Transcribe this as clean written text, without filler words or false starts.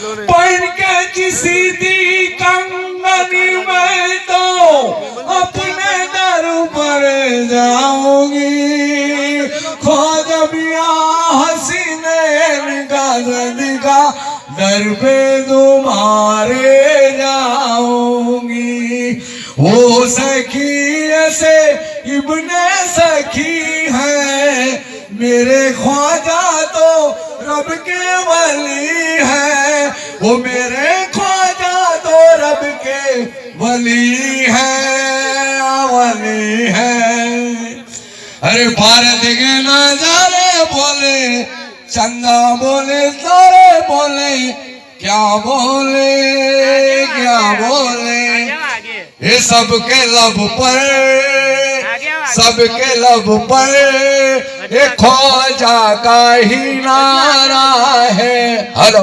पहन के किसी दी कंगनी में तो अपने दर पर जाऊंगी। ख्वाजा मिया हसीनैन का ज़िंदगा दर पे तुम्हारे जाऊंगी। वो सखी ऐसे इब्ने सखी है, मेरे ख्वाजा तो रब के वली है। वो मेरे ख्वाजा तो रब के वली है, वली है। अरे भारत के नजारे बोले, चंदा बोले, तारे बोले, क्या बोले, क्या बोले। ये सबके लब पर, सबके लब पर ये ख्वाजा का ही नारा है। हेलो।